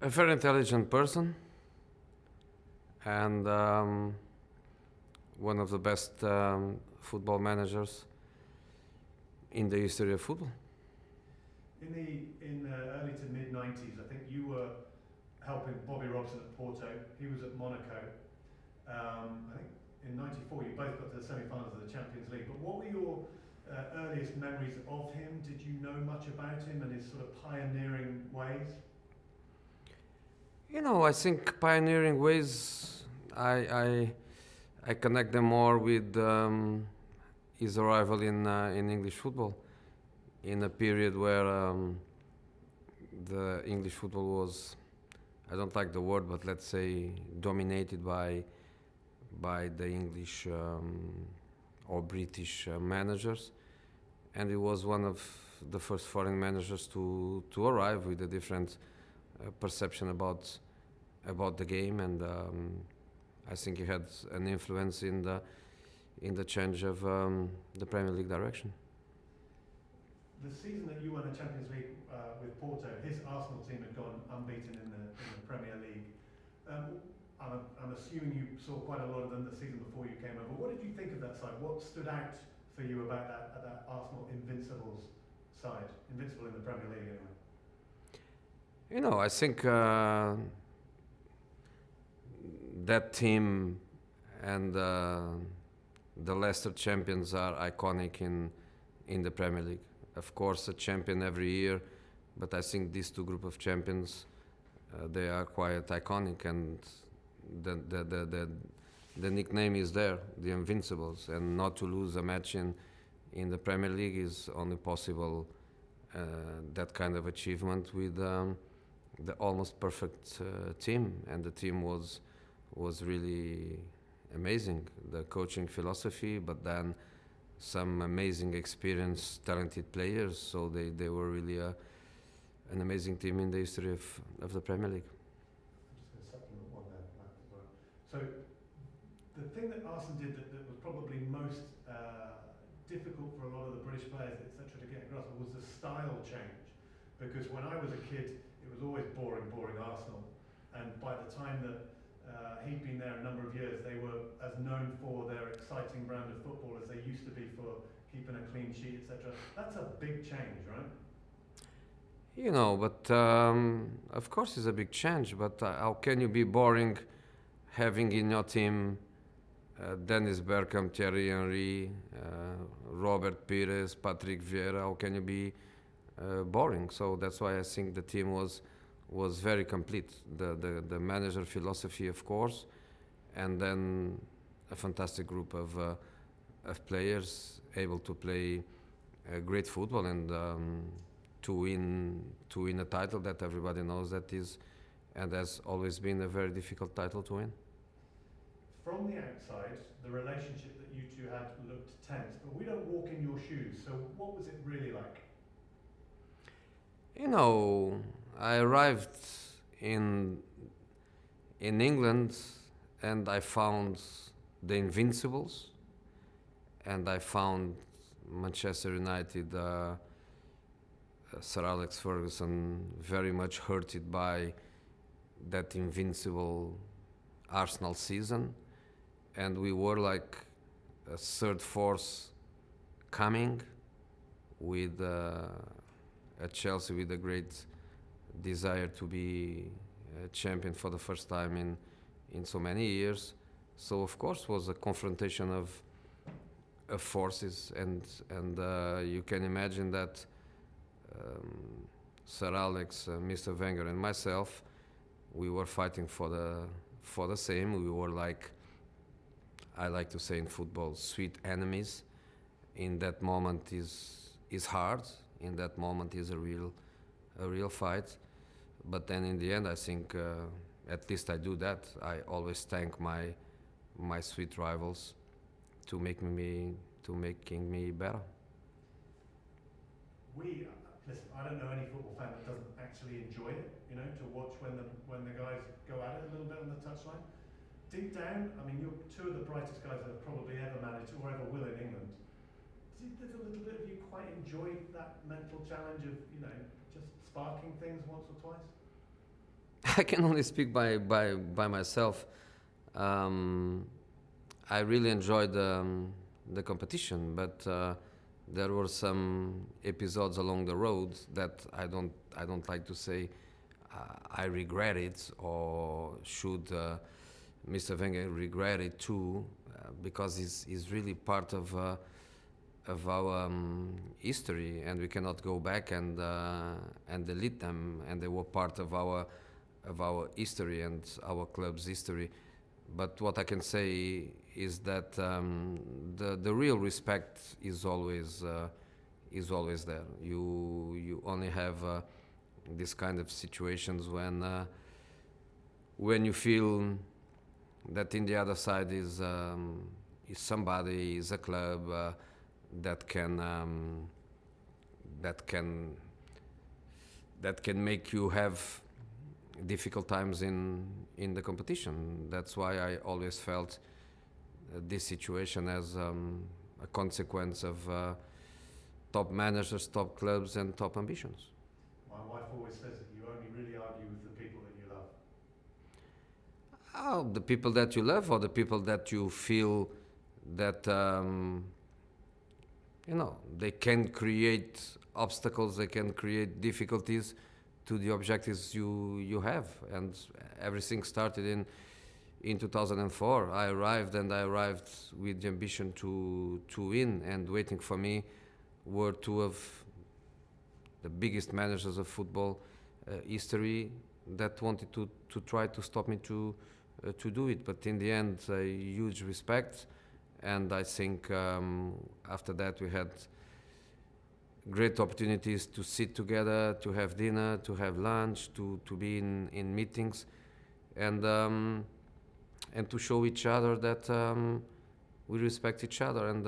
A very intelligent person and one of the best football managers in the history of football. In the early to mid 90s, I think you were helping Bobby Robson at Porto. He was at Monaco. I think in '94 you both got to the semi-finals of the Champions League. But what were your earliest memories of him? Did you know much about him and his sort of pioneering ways? I think pioneering ways. I connect them more with his arrival in English football, in a period where the English football was, I don't like the word, but let's say dominated by the English or British managers, and he was one of the first foreign managers to arrive with a different perception about the game, and I think he had an influence in the change of the Premier League direction. The season that you won the Champions League with Porto, his Arsenal team had gone unbeaten in the Premier League. I'm assuming you saw quite a lot of them the season before you came over. What did you think of that side? What stood out for you about that Arsenal Invincibles side? Invincible in the Premier League, anyway. I think that team and the Leicester champions are iconic in the Premier League. Of course, a champion every year, but I think these two group of champions, they are quite iconic, and the nickname is there, the Invincibles, and not to lose a match in the Premier League is only possible that kind of achievement with the almost perfect team, and the team was really amazing. The coaching philosophy, but then some amazing experienced, talented players. So they were really an amazing team in the history of the Premier League. I'm just going to supplement one there, Matt, as well. So the thing that Arsene did that was probably most difficult for a lot of the British players, etc., to get across was the style change. Because when I was a kid, it was always boring Arsenal. And by the time that he'd been there a number of years, they were as known for their exciting brand of football as they used to be for keeping a clean sheet, etc. That's a big change, right? But of course it's a big change, but how can you be boring having in your team Dennis Bergkamp, Thierry Henry, Robert Pires, Patrick Vieira? How can you be boring? So that's why I think the team was very complete. The manager philosophy, of course, and then a fantastic group of players able to play great football and to win a title that everybody knows that is and has always been a very difficult title to win. From the outside, the relationship that you two had looked tense, but we don't walk in your shoes. So what was it really like? I arrived in England and I found the Invincibles, and I found Manchester United, Sir Alex Ferguson, very much hurted by that invincible Arsenal season, and we were like a third force coming with a Chelsea with a great desire to be a champion for the first time in so many years. So of course was a confrontation of forces, and you can imagine that Sir Alex, Mr. Wenger, and myself, we were fighting for the same. We were like, I like to say in football, sweet enemies. In that moment is hard. In that moment is a real fight. But then in the end, I think at least I do that. I always thank my sweet rivals to making me better. Listen, I don't know any football fan that doesn't actually enjoy it, to watch when the guys go at it a little bit on the touchline. Deep down, I mean, you're two of the brightest guys that have probably ever managed or ever will in England. Does a little bit of you quite enjoy that mental challenge of, just sparking things once or twice? I can only speak by myself. Um, I really enjoyed the competition, but there were some episodes along the road that I don't like to say I regret it, or should Mr. Wenger regret it too, because he's really part of our history, and we cannot go back and delete them, and they were part of our history and our club's history. But what I can say is that the real respect is always there. You only have this kind of situations when you feel that in the other side is somebody, is a club that can that can that can make you have difficult times in the competition. That's why I always felt this situation as a consequence of top managers, top clubs, and top ambitions. My wife always says that you only really argue with the people that you love. Oh, the people that you love, or the people that you feel that they can create obstacles, they can create difficulties to the objectives you have. And everything started in 2004. I arrived with the ambition to win, and waiting for me were two of the biggest managers of football history that wanted to try to stop me to do it. But in the end, a huge respect, and I think after that we had great opportunities to sit together, to have dinner, to have lunch, to be in meetings, and to show each other that we respect each other. And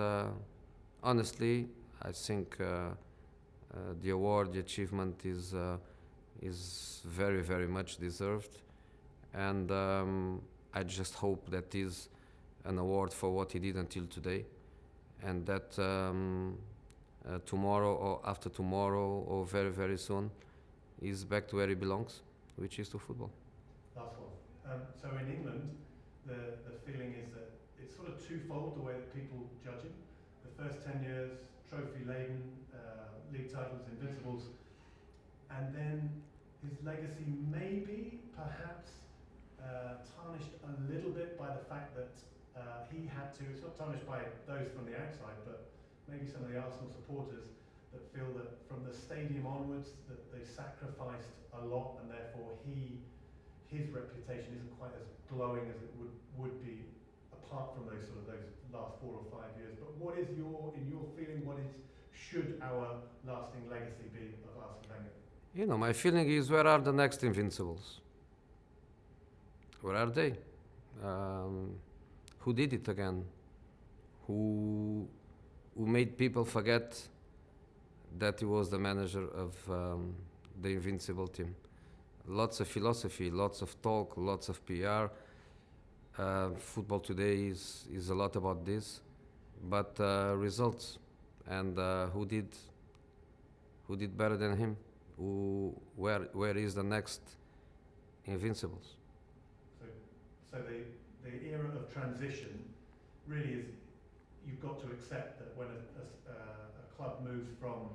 honestly, I think the award, the achievement is very, very much deserved, and I just hope that is an award for what he did until today, and that tomorrow or after tomorrow or very, very soon is back to where he belongs, which is to football. Last one. So in England, the feeling is that it's sort of twofold, the way that people judge him. The first 10 years, trophy-laden, league titles, invincibles, and then his legacy maybe, perhaps, tarnished a little bit by the fact that he had to, it's not tarnished by those from the outside, but maybe some of the Arsenal supporters that feel that from the stadium onwards that they sacrificed a lot, and therefore his reputation isn't quite as glowing as it would be apart from those last 4 or 5 years. But what is in your feeling, should our lasting legacy be of Arsene Wenger? My feeling is, where are the next Invincibles? Where are they? Who did it again? Who made people forget that he was the manager of the Invincible team? Lots of philosophy, lots of talk, lots of PR. Football today is a lot about this, but results. And who did better than him? Where is the next Invincibles? So the era of transition really is, you've got to accept that when a club moves from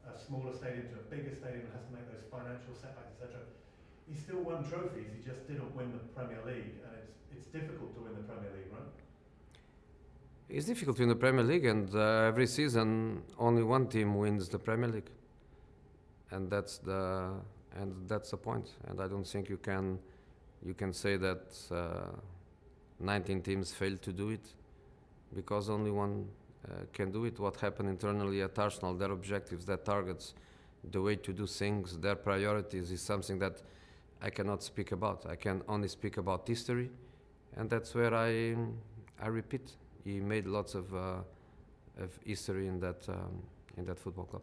a smaller stadium to a bigger stadium and has to make those financial setbacks, etc. He still won trophies, he just didn't win the Premier League, and it's difficult to win the Premier League, right? It's difficult to win the Premier League, and every season only one team wins the Premier League, and that's the point. And I don't think you can say that 19 teams failed to do it, because only one can do it. What happened internally at Arsenal, their objectives, their targets, the way to do things, their priorities, is something that I cannot speak about. I can only speak about history, and that's where I repeat. He made lots of history in that football club.